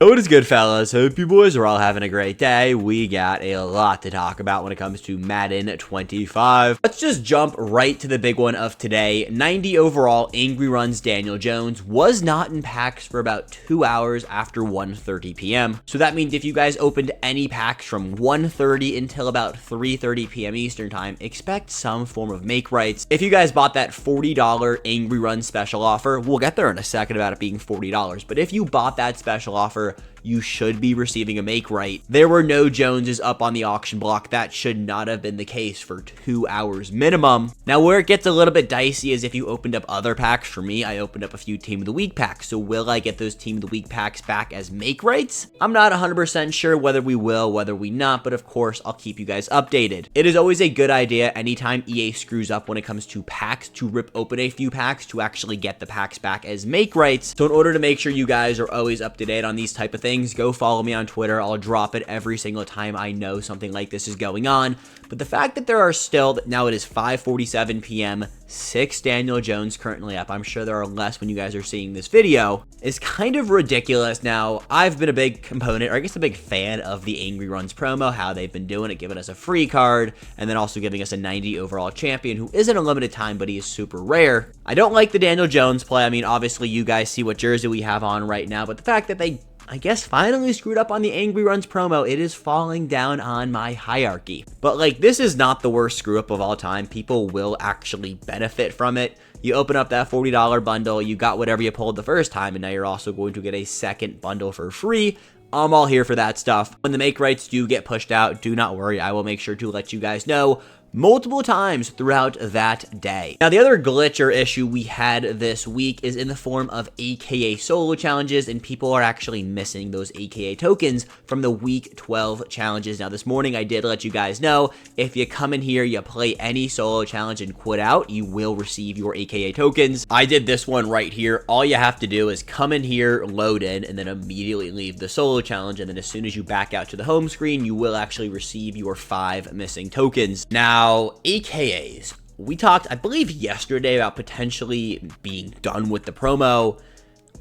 What is good, fellas? Hope you boys are all having a great day. We got a lot to talk about when it comes to Madden 25. Let's just jump right to the big one of today. 90 overall, Angry Runs Daniel Jones was not in packs for about 2 hours after 1:30 p.m. So that means if you guys opened any packs from 1:30 until about 3:30 p.m. Eastern time, expect some form of make rights. If you guys bought that $40 Angry Run special offer, we'll get there in a second about it being $40, but if you bought that special offer, you should be receiving a make right. There were no Joneses up on the auction block. That should not have been the case for 2 hours minimum. Now, where it gets a little bit dicey is if you opened up other packs. For me, I opened up a few Team of the Week packs. So will I get those Team of the Week packs back as make rights? I'm not 100% sure whether we will, whether we not, but of course, I'll keep you guys updated. It is always a good idea anytime EA screws up when it comes to packs to rip open a few packs to actually get the packs back as make rights. So in order to make sure you guys are always up to date on these type of things, go follow me on Twitter. I'll drop it every single time I know something like this is going on. But the fact that there are still, now it is 5:47 p.m., 6 Daniel Jones currently up, I'm sure there are less when you guys are seeing this video, is kind of ridiculous. Now, I've been a big component, or I guess a big fan of the Angry Runs promo, how they've been doing it, giving us a free card, and then also giving us a 90 overall champion who isn't a limited time, but he is super rare. I don't like the Daniel Jones play. I mean, obviously you guys see what jersey we have on right now, but the fact that they, I guess, finally screwed up on the Angry Runs promo, it is falling down on my hierarchy. But like, this is not the worst screw up of all time. People will actually benefit from it. You open up that $40 bundle, you got whatever you pulled the first time, and now you're also going to get a second bundle for free. I'm all here for that stuff. When the make rights do get pushed out, do not worry. I will make sure to let you guys know multiple times throughout that day. Now, the other glitch or issue we had this week is in the form of AKA solo challenges, and people are actually missing those AKA tokens from the week 12 challenges. Now, this morning I did let you guys know, if you come in here, you play any solo challenge and quit out, you will receive your AKA tokens. I did this one right here. All you have to do is come in here, load in, and then immediately leave the solo challenge, and then as soon as you back out to the home screen, you will actually receive your 5 missing tokens. Now, AKAs. We talked, I believe, yesterday about potentially being done with the promo.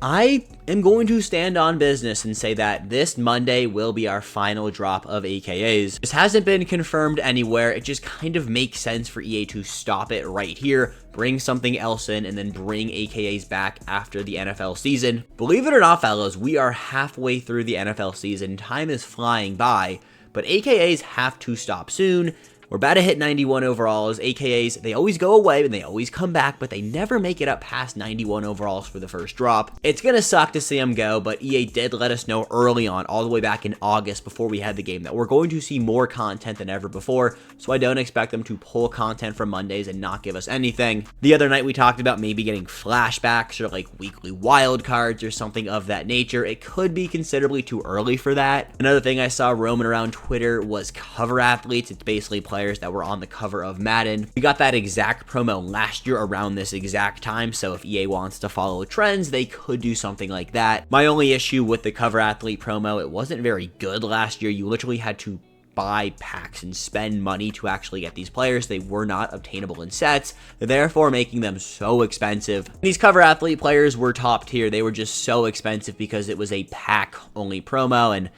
I am going to stand on business and say that this Monday will be our final drop of AKAs. This hasn't been confirmed anywhere. It just kind of makes sense for EA to stop it right here, bring something else in, and then bring AKAs back after the NFL season. Believe it or not, fellas, we are halfway through the NFL season. Time is flying by, but AKAs have to stop soon. We're about to hit 91 overalls. AKAs, they always go away and they always come back, but they never make it up past 91 overalls for the first drop. It's going to suck to see them go, but EA did let us know early on, all the way back in August before we had the game, that we're going to see more content than ever before, so I don't expect them to pull content from Mondays and not give us anything. The other night we talked about maybe getting flashbacks or like weekly wild cards or something of that nature. It could be considerably too early for that. Another thing I saw roaming around Twitter was cover athletes. It's basically players that were on the cover of Madden. We got that exact promo last year around this exact time, so if EA wants to follow trends, they could do something like that. My only issue with the cover athlete promo, it wasn't very good last year. You literally had to buy packs and spend money to actually get these players. They were not obtainable in sets, therefore making them so expensive. These cover athlete players were top tier. They were just so expensive because it was a pack only promo, and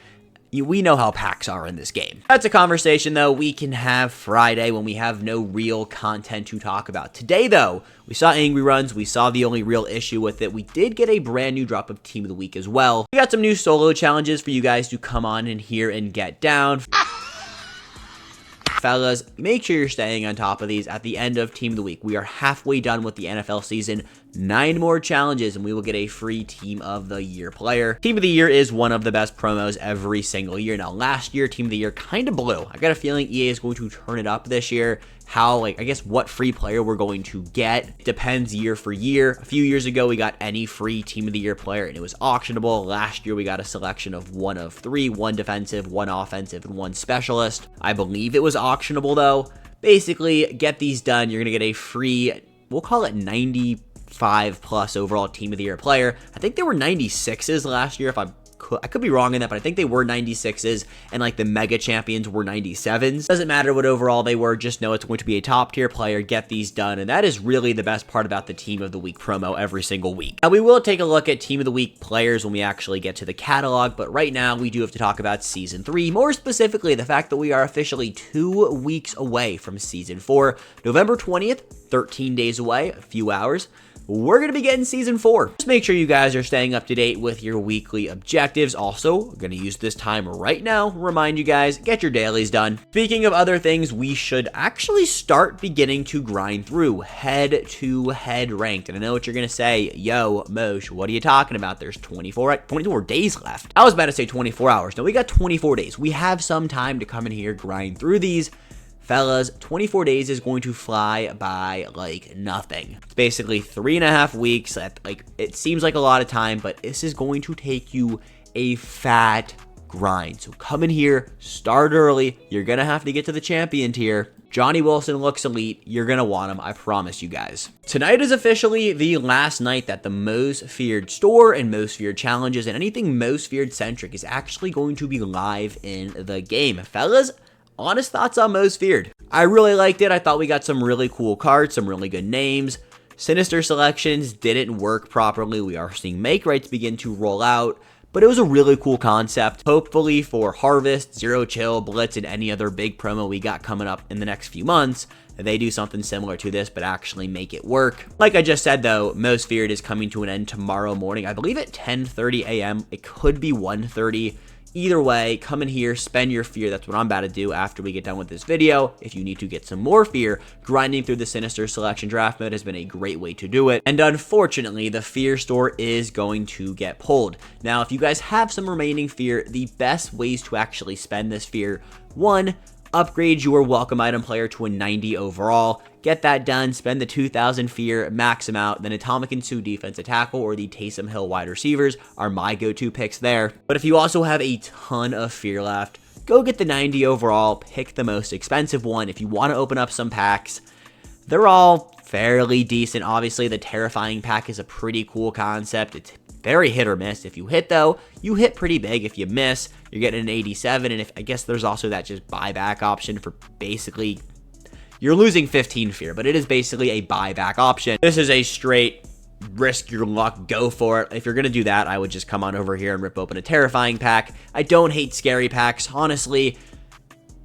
we know how packs are in this game. That's a conversation, though, we can have Friday when we have no real content to talk about. Today, though, we saw Angry Runs. We saw the only real issue with it. We did get a brand new drop of Team of the Week as well. We got some new solo challenges for you guys to come on in here and get down. Fellas, make sure you're staying on top of these. At the end of Team of the Week, we are halfway done with the NFL season. 9 more challenges and we will get a free Team of the Year player. Team of the Year is one of the best promos every single year. Now, last year, Team of the Year kind of blew. I got a feeling EA is going to turn it up this year. How, I guess what free player we're going to get depends year for year. A few years ago, we got any free Team of the Year player and it was auctionable. Last year, we got a selection of 1 of 3, 1 defensive, 1 offensive, and 1 specialist. I believe it was auctionable, though. Basically, get these done. You're going to get a free, we'll call it 95+ overall Team of the Year player. I think there were 96s last year, if I'm I could be wrong in that, but I think they were 96s, and like the Mega Champions were 97s. Doesn't matter what overall they were, just know it's going to be a top tier player. Get these done, and that is really the best part about the Team of the Week promo every single week. Now, we will take a look at Team of the Week players when we actually get to the catalog, but right now we do have to talk about Season 3, more specifically the fact that we are officially 2 weeks away from Season 4, November 20th, 13 days away, a few hours. We're going to be getting Season 4. Just make sure you guys are staying up to date with your weekly objectives. Also, I'm going to use this time right now, remind you guys, get your dailies done. Speaking of other things, we should actually start beginning to grind through head-to-head ranked. And I know what you're going to say, yo, Mosh, what are you talking about? There's 24 days left. I was about to say 24 hours. No, we got 24 days. We have some time to come in here, grind through these. Fellas, 24 days is going to fly by like nothing. It's basically 3.5 weeks. It seems like a lot of time, but this is going to take you a fat grind. So come in here, start early. You're going to have to get to the champion tier. Johnny Wilson looks elite. You're going to want him. I promise you guys. Tonight is officially the last night that the Most Feared store and Most Feared challenges and anything Most Feared centric is actually going to be live in the game. Fellas, honest thoughts on Most Feared. I really liked it. I thought we got some really cool cards, some really good names. Sinister selections didn't work properly. We are seeing make rights begin to roll out, but it was a really cool concept. Hopefully for Harvest, Zero Chill, Blitz, and any other big promo we got coming up in the next few months, they do something similar to this, but actually make it work. Like I just said, though, Most Feared is coming to an end tomorrow morning. I believe at 10:30 a.m. It could be 1:30. Either way, come in here, spend your fear. That's what I'm about to do after we get done with this video. If you need to get some more fear, grinding through the Sinister Selection Draft Mode has been a great way to do it. And unfortunately, the fear store is going to get pulled. Now, if you guys have some remaining fear, the best ways to actually spend this fear, one, upgrade your welcome item player to a 90 overall. Get that done, spend the 2,000 fear, max them out. Then Atomic and Sue defensive tackle or the Taysom Hill wide receivers are my go-to picks there. But if you also have a ton of fear left, go get the 90 overall, pick the most expensive one. If you want to open up some packs, they're all fairly decent. Obviously, the Terrifying pack is a pretty cool concept. It's very hit or miss. If you hit, though, you hit pretty big. If you miss, you're getting an 87. And I guess there's also that just buyback option for basically, you're losing 15 fear, but it is basically a buyback option. This is a straight risk your luck, go for it. If you're going to do that, I would just come on over here and rip open a Terrifying pack. I don't hate scary packs. Honestly,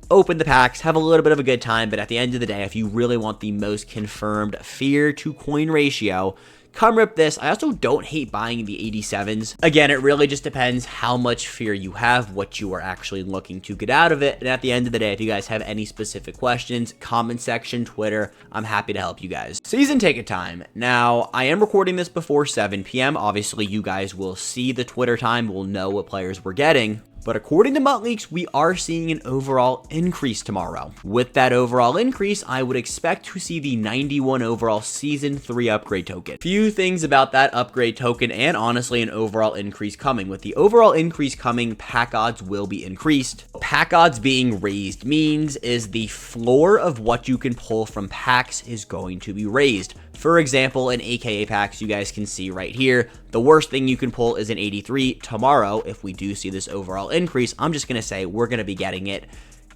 open the packs, have a little bit of a good time, but at the end of the day, if you really want the most confirmed fear to coin ratio, come rip this. I also don't hate buying the 87s. Again, it really just depends how much fear you have, what you are actually looking to get out of it. And at the end of the day, if you guys have any specific questions, comment section, Twitter, I'm happy to help you guys. Season ticket time. Now, I am recording this before 7 p.m. Obviously, you guys will see the Twitter time, will know what players we're getting. But according to Mutt Leaks, we are seeing an overall increase tomorrow. With that overall increase, I would expect to see the 91 overall Season 3 upgrade token. Few things about that upgrade token and honestly an overall increase coming. With the overall increase coming, pack odds will be increased. Pack odds being raised means is the floor of what you can pull from packs is going to be raised. For example, in AKA packs, you guys can see right here, the worst thing you can pull is an 83. Tomorrow, if we do see this overall increase, I'm just going to say we're going to be getting it.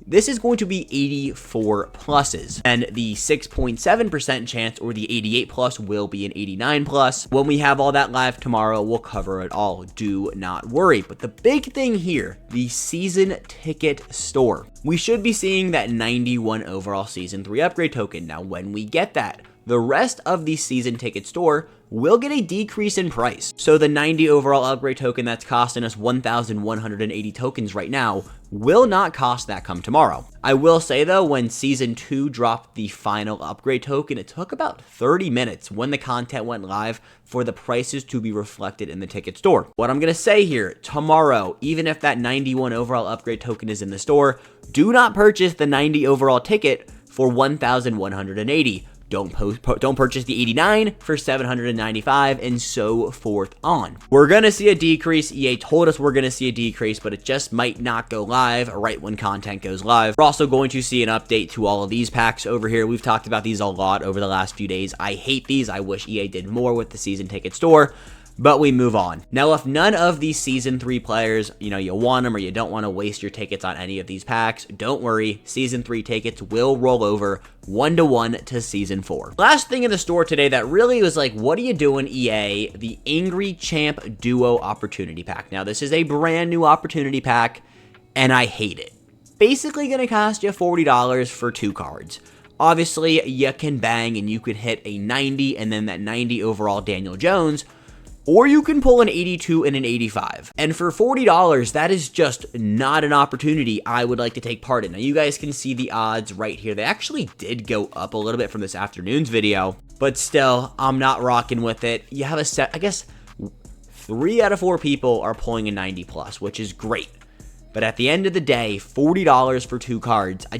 This is going to be 84 pluses, and the 6.7% chance or the 88 plus will be an 89 plus. When we have all that live tomorrow, we'll cover it all. Do not worry. But the big thing here, the season ticket store. We should be seeing that 91 overall Season 3 upgrade token. Now, when we get that, the rest of the season ticket store will get a decrease in price. So the 90 overall upgrade token that's costing us 1,180 tokens right now will not cost that come tomorrow. I will say though, when Season 2 dropped the final upgrade token, it took about 30 minutes when the content went live for the prices to be reflected in the ticket store. What I'm going to say here, tomorrow, even if that 91 overall upgrade token is in the store, do not purchase the 90 overall ticket for 1,180. Don't purchase the 89 for 795 and so forth on. We're going to see a decrease. EA told us we're going to see a decrease, but it just might not go live right when content goes live. We're also going to see an update to all of these packs over here. We've talked about these a lot over the last few days. I hate these. I wish EA did more with the season ticket store. But we move on. Now, if none of these Season 3 players, you want them or you don't want to waste your tickets on any of these packs, don't worry. Season 3 tickets will roll over 1-to-1 to Season 4. Last thing in the store today that really was like, what are you doing, EA? The Angry Champ Duo Opportunity Pack. Now, this is a brand new Opportunity Pack, and I hate it. Basically going to cost you $40 for 2 cards. Obviously, you can bang and you could hit a 90 and then that 90 overall Daniel Jones, or you can pull an 82 and an 85. And for $40, that is just not an opportunity I would like to take part in. Now, you guys can see the odds right here. They actually did go up a little bit from this afternoon's video, but still, I'm not rocking with it. You have a set, I guess, 3 out of 4 people are pulling a 90 plus, which is great. But at the end of the day, $40 for 2 cards, I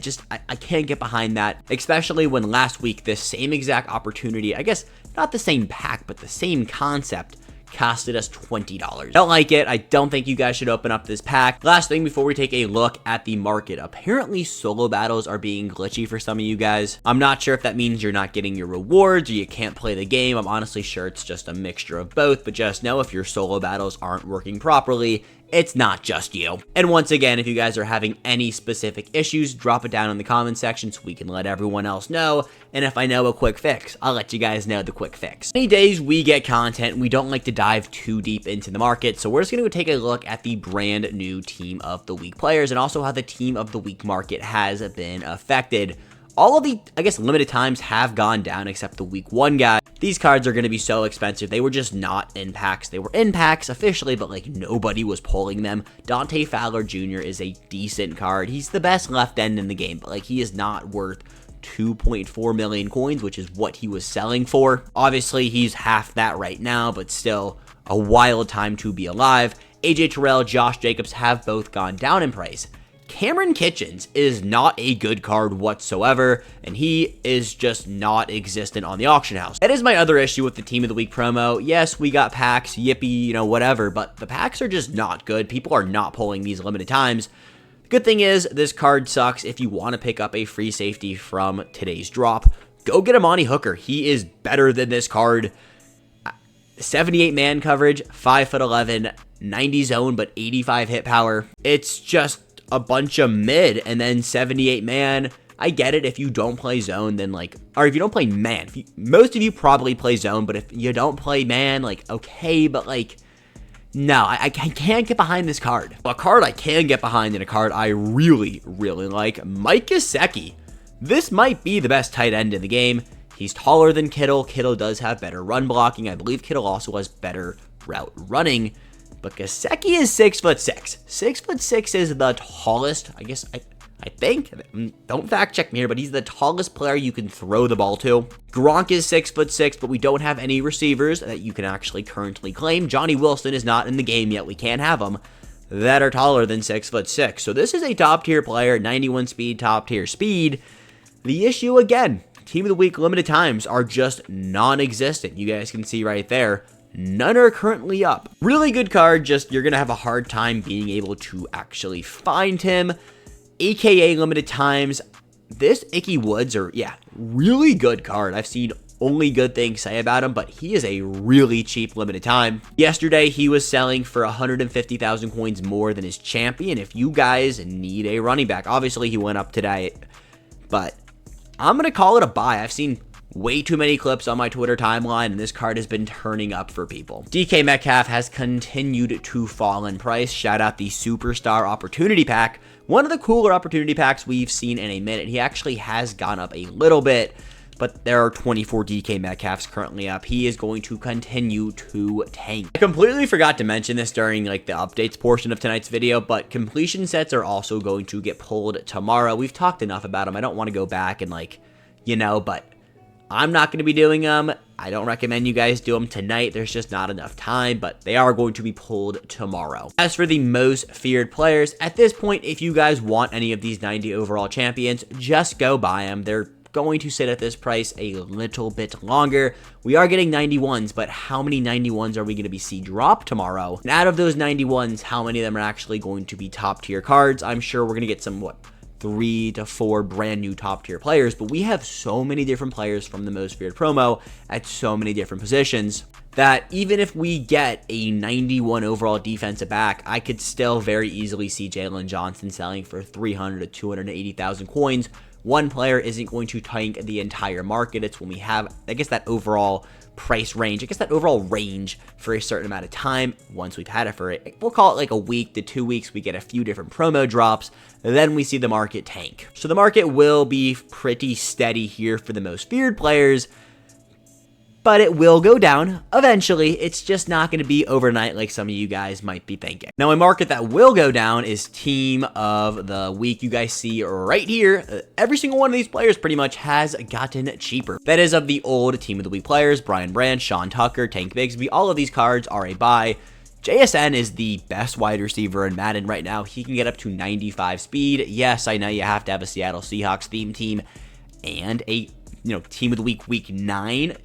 can't get behind that, especially when last week this same exact opportunity, I guess not the same pack, but the same concept, costed us $20. Don't like it. I don't think you guys should open up this pack. Last thing before we take a look at the market. Apparently solo battles are being glitchy for some of you guys. I'm not sure if that means you're not getting your rewards or you can't play the game. I'm honestly sure it's just a mixture of both, but just know if your solo battles aren't working properly, it's not just you. And once again, if you guys are having any specific issues, drop it down in the comment section so we can let everyone else know. And if I know a quick fix, I'll let you guys know the quick fix. Many days we get content, we don't like to dive too deep into the market, so we're just going to take a look at the brand new Team of the Week players and also how the Team of the Week market has been affected. All of the, I guess, limited times have gone down except the week 1 guy. These cards are going to be so expensive. They were just not in packs. They were in packs officially, but like nobody was pulling them. Dante Fowler Jr. is a decent card. He's the best left end in the game, but like he is not worth 2.4 million coins, which is what he was selling for. Obviously, he's half that right now, but still a wild time to be alive. AJ Terrell, Josh Jacobs have both gone down in price. Cameron Kitchens is not a good card whatsoever, and he is just not existent on the auction house. That is my other issue with the Team of the Week promo. Yes, we got packs, yippee, whatever, but the packs are just not good. People are not pulling these limited times. The good thing is, this card sucks. If you want to pick up a free safety from today's drop, go get Amani Hooker. He is better than this card. 78 man coverage, 5'11", 90 zone, but 85 hit power. It's just a bunch of mid, and then 78 man. I get it if you don't play zone, then like, or if you don't play man. Most of you probably play zone, but if you don't play man, like, okay, but like, no, I can't get behind this card. A card I can get behind and a card I really, really like, Mike Gesicki. This might be the best tight end in the game. He's taller than Kittle. Kittle does have better run blocking. I believe Kittle also has better route running. But Gesicki is 6'6". 6'6" is the tallest, I guess, I think. Don't fact check me here, but he's the tallest player you can throw the ball to. Gronk is 6'6", but we don't have any receivers that you can actually currently claim. Johnny Wilson is not in the game yet. We can't have him that are taller than 6'6". So this is a top tier player, 91 speed, top tier speed. The issue again, Team of the Week limited times are just non-existent. You guys can see right there. None are currently up. Really good card, just you're going to have a hard time being able to actually find him. AKA limited times. This Icky Woods are, yeah, really good card. I've seen only good things say about him, but he is a really cheap limited time. Yesterday, he was selling for 150,000 coins more than his champion. If you guys need a running back, obviously he went up today, but I'm going to call it a buy. I've seen way too many clips on my Twitter timeline, and this card has been turning up for people. DK Metcalf has continued to fall in price. Shout out the Superstar Opportunity Pack. One of the cooler opportunity packs we've seen in a minute. He actually has gone up a little bit, but there are 24 DK Metcalfs currently up. He is going to continue to tank. I completely forgot to mention this during like the updates portion of tonight's video, but completion sets are also going to get pulled tomorrow. We've talked enough about them. I don't want to go back and like, but I'm not going to be doing them. I don't recommend you guys do them tonight. There's just not enough time, but they are going to be pulled tomorrow. As for the most feared players, at this point, if you guys want any of these 90 overall champions, just go buy them. They're going to sit at this price a little bit longer. We are getting 91s, but how many 91s are we going to see drop tomorrow? And out of those 91s, how many of them are actually going to be top tier cards? I'm sure we're going to get some, 3 to 4 brand new top tier players, but we have so many different players from the most feared promo at so many different positions. that even if we get a 91 overall defensive back, I could still very easily see Jalen Johnson selling for 300 to 280,000 coins. One player isn't going to tank the entire market. It's when we have, I guess, that overall price range, I guess that overall range for a certain amount of time. Once we've had it for it, we'll call it like a week to 2 weeks, we get a few different promo drops, then we see the market tank. So the market will be pretty steady here for the most feared players, but it will go down eventually. It's just not going to be overnight like some of you guys might be thinking. Now, a market that will go down is team of the week. You guys see right here, every single one of these players pretty much has gotten cheaper. That is of the old team of the week players, Brian Branch, Sean Tucker, Tank Bigsby. All of these cards are a buy. JSN is the best wide receiver in Madden right now. He can get up to 95 speed. Yes, I know you have to have a Seattle Seahawks theme team and a team of the week 9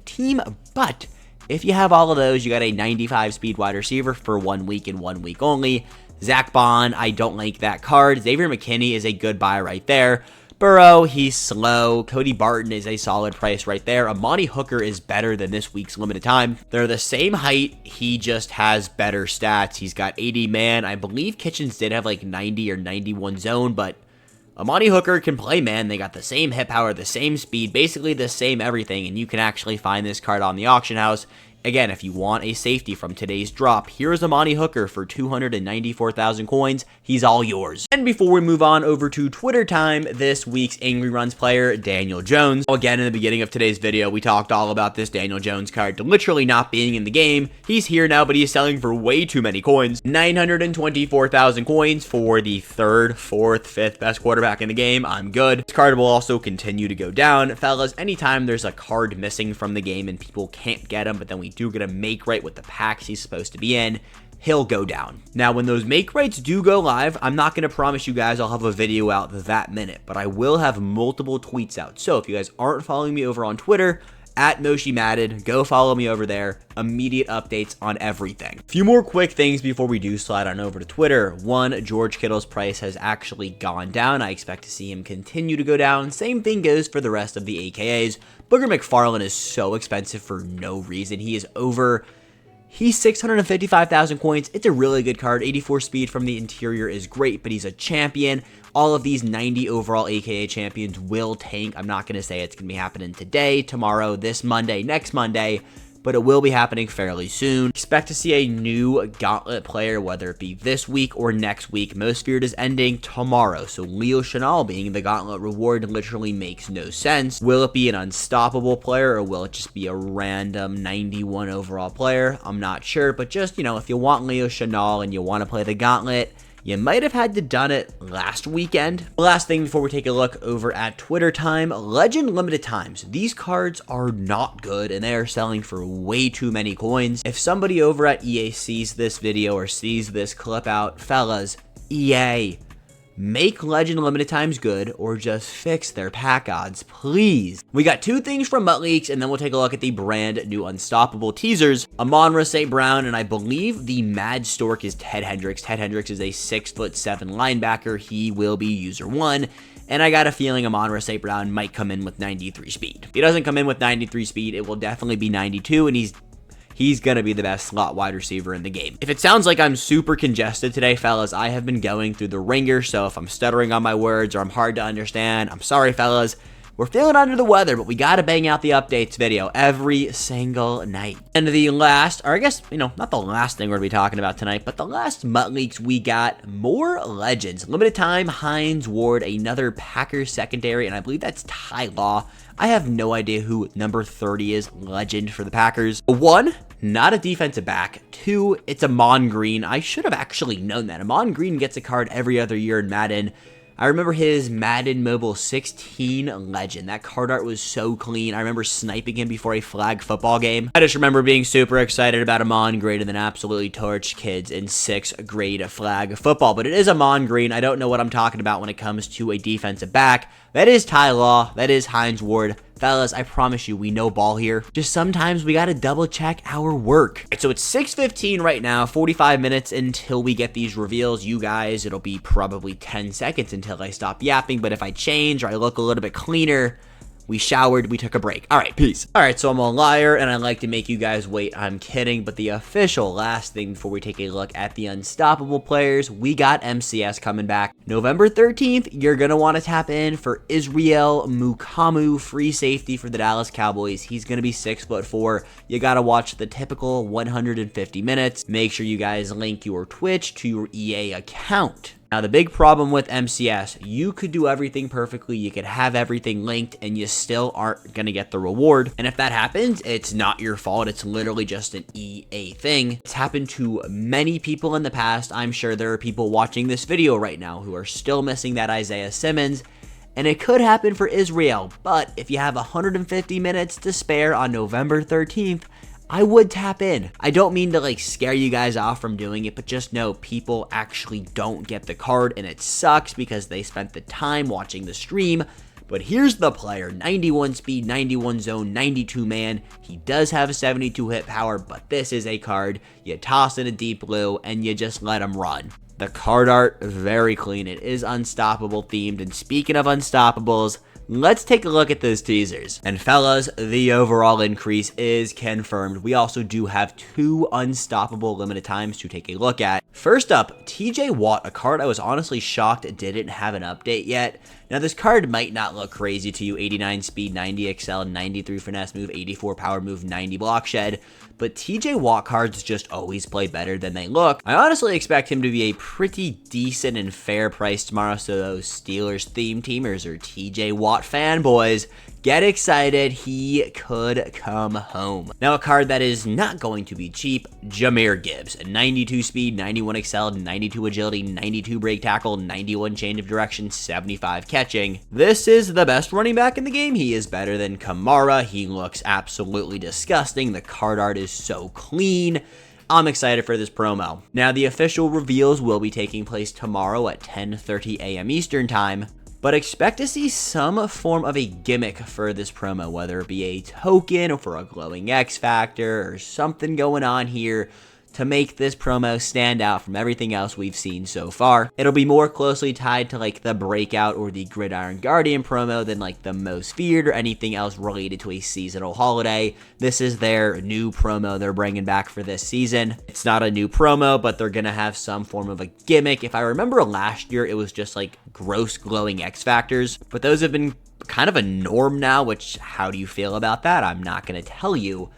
team, but if you have all of those, you got a 95 speed wide receiver for 1 week and 1 week only. Zach Bond, I don't like that card. Xavier McKinney is a good buy right there. Burrow, he's slow. Cody Barton is a solid price right there. Amani Hooker is better than this week's limited time. They're the same height. He just has better stats. He's got 80 man. I believe Kitchens did have like 90 or 91 zone, but Amani Hooker can play man. They got the same hit power, the same speed, basically the same everything, and you can actually find this card on the auction house. Again, if you want a safety from today's drop, here's Amani Hooker for 294,000 coins. He's all yours. And before we move on over to Twitter time, this week's Angry Runs player, Daniel Jones. Again, in the beginning of today's video, we talked all about this Daniel Jones card literally not being in the game. He's here now, but he's selling for way too many coins. 924,000 coins for the 3rd, 4th, 5th best quarterback in the game. I'm good. This card will also continue to go down. Fellas, anytime there's a card missing from the game and people can't get him, but then we do get a make right with the packs he's supposed to be in, he'll go down. Now, when those make rights do go live, I'm not going to promise you guys I'll have a video out that minute, but I will have multiple tweets out. So if you guys aren't following me over on Twitter, at Moshi Madden, go follow me over there. Immediate updates on everything. A few more quick things before we do slide on over to Twitter. One, George Kittle's price has actually gone down. I expect to see him continue to go down. Same thing goes for the rest of the AKAs. Booger McFarland is so expensive for no reason. He's 655,000 coins. It's a really good card. 84 speed from the interior is great, but he's a champion. All of these 90 overall AKA champions will tank. I'm not going to say it's going to be happening today, tomorrow, this Monday, next Monday, but it will be happening fairly soon. Expect to see a new Gauntlet player, whether it be this week or next week. Most Feared is ending tomorrow, so Leo Chenal being the Gauntlet reward literally makes no sense. Will it be an unstoppable player, or will it just be a random 91 overall player? I'm not sure, but just, if you want Leo Chenal and you want to play the Gauntlet, you might have had to done it last weekend. Last thing before we take a look over at Twitter time, Legend Limited Times. These cards are not good and they are selling for way too many coins. If somebody over at EA sees this video or sees this clip out, fellas, EA, make Legend Limited Times good or just fix their pack odds, please. We got two things from Mutt Leaks, and then we'll take a look at the brand new Unstoppable teasers. Amon-Ra St. Brown, and I believe the Mad Stork is Ted Hendricks. Ted Hendricks is a 6'7" linebacker. He will be user 1. And I got a feeling Amon-Ra St. Brown might come in with 93 speed. If he doesn't come in with 93 speed, it will definitely be 92, and he's going to be the best slot wide receiver in the game. If it sounds like I'm super congested today, fellas, I have been going through the ringer, so if I'm stuttering on my words or I'm hard to understand, I'm sorry, fellas. We're feeling under the weather, but we got to bang out the updates video every single night. And the last, or I guess, not the last thing we're going to be talking about tonight, but the last Mutt Leaks, we got more legends. Limited time, Hines Ward, another Packers secondary, and I believe that's Ty Law. I have no idea who number 30 is, legend for the Packers. 1, not a defensive back. 2, it's Amon Green. I should have actually known that. Amon Green gets a card every other year in Madden. I remember his Madden Mobile 16 legend. That card art was so clean. I remember sniping him before a flag football game. I just remember being super excited about Amon Green and then absolutely torched kids in 6th grade flag football. But it is Amon Green. I don't know what I'm talking about when it comes to a defensive back. That is Ty Law. That is Hines Ward. Fellas, I promise you, we know ball here. Just sometimes we gotta double check our work. So it's 6:15 right now, 45 minutes until we get these reveals. You guys, it'll be probably 10 seconds until I stop yapping, but if I change or I look a little bit cleaner, we showered, we took a break. All right, peace. All right, so I'm a liar, and I like to make you guys wait. I'm kidding, but the official last thing before we take a look at the unstoppable players, we got MCS coming back. November 13th, you're going to want to tap in for Israel Mukamu, free safety for the Dallas Cowboys. He's going to be 6'4". You got to watch the typical 150 minutes. Make sure you guys link your Twitch to your EA account. Now, the big problem with MCS, you could do everything perfectly, you could have everything linked, and you still aren't going to get the reward. And if that happens, it's not your fault. It's literally just an EA thing. It's happened to many people in the past. I'm sure there are people watching this video right now who are still missing that Isaiah Simmons. And it could happen for Israel, but if you have 150 minutes to spare on November 13th, I would tap in. I don't mean to like scare you guys off from doing it, but just know people actually don't get the card, and it sucks because they spent the time watching the stream. But here's the player, 91 speed, 91 zone, 92 man. He does have a 72 hit power, but this is a card. You toss in a deep blue and you just let him run. The card art, very clean. It is unstoppable themed. And speaking of unstoppables, let's take a look at those teasers. And fellas, the overall increase is confirmed. We also do have 2 unstoppable limited times to take a look at. First up, TJ Watt, a card I was honestly shocked it didn't have an update yet. Now, this card might not look crazy to you. 89 speed, 90 excel, 93 finesse move, 84 power move, 90 block shed. But TJ Watt cards just always play better than they look. I honestly expect him to be a pretty decent and fair price tomorrow, so those Steelers theme teamers or TJ Watt fanboys, get excited, he could come home. Now, a card that is not going to be cheap, Jahmyr Gibbs. 92 speed, 91 excel, 92 agility, 92 break tackle, 91 change of direction, 75 catching. This is the best running back in the game. He is better than Kamara. He looks absolutely disgusting. The card art is so clean. I'm excited for this promo. Now, the official reveals will be taking place tomorrow at 10:30 a.m. Eastern time. But expect to see some form of a gimmick for this promo, whether it be a token or for a glowing X Factor or something going on here to make this promo stand out from everything else we've seen so far. It'll be more closely tied to like the Breakout or the Gridiron Guardian promo than like the Most Feared or anything else related to a seasonal holiday. This is their new promo they're bringing back for this season. It's not a new promo, but they're gonna have some form of a gimmick. If I remember last year, it was just like gross glowing X Factors, but those have been kind of a norm now, which how do you feel about that? I'm not gonna tell you,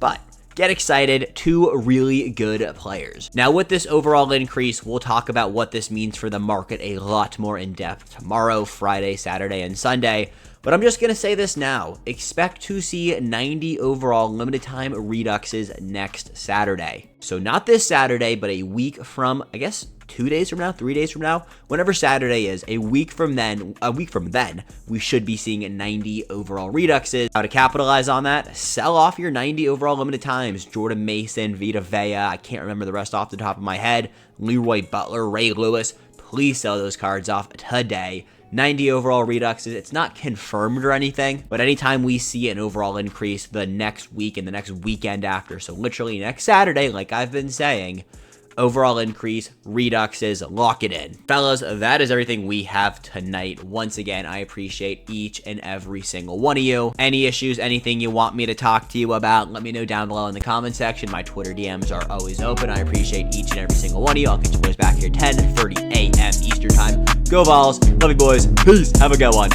but get excited, 2 really good players. Now, with this overall increase, we'll talk about what this means for the market a lot more in depth tomorrow, Friday, Saturday, and Sunday. But I'm just going to say this now. Expect to see 90 overall limited time reduxes next Saturday. So not this Saturday, but a week from, I guess, 2 days from now, 3 days from now, whenever Saturday is, a week from then, we should be seeing 90 overall reduxes. How to capitalize on that? Sell off your 90 overall limited times. Jordan Mason, Vita Vea, I can't remember the rest off the top of my head. Leroy Butler, Ray Lewis. Please sell those cards off today. 90 overall reduxes. It's not confirmed or anything, but anytime we see an overall increase the next week and the next weekend after, so literally next Saturday, like I've been saying, overall increase, reduxes, lock it in. Fellas, that is everything we have tonight. Once again, I appreciate each and every single one of you. Any issues, anything you want me to talk to you about, let me know down below in the comment section. My Twitter DMs are always open. I appreciate each and every single one of you. I'll catch you boys back here 10:30 a.m. Eastern time. Go Vols. Love you boys. Peace. Have a good one.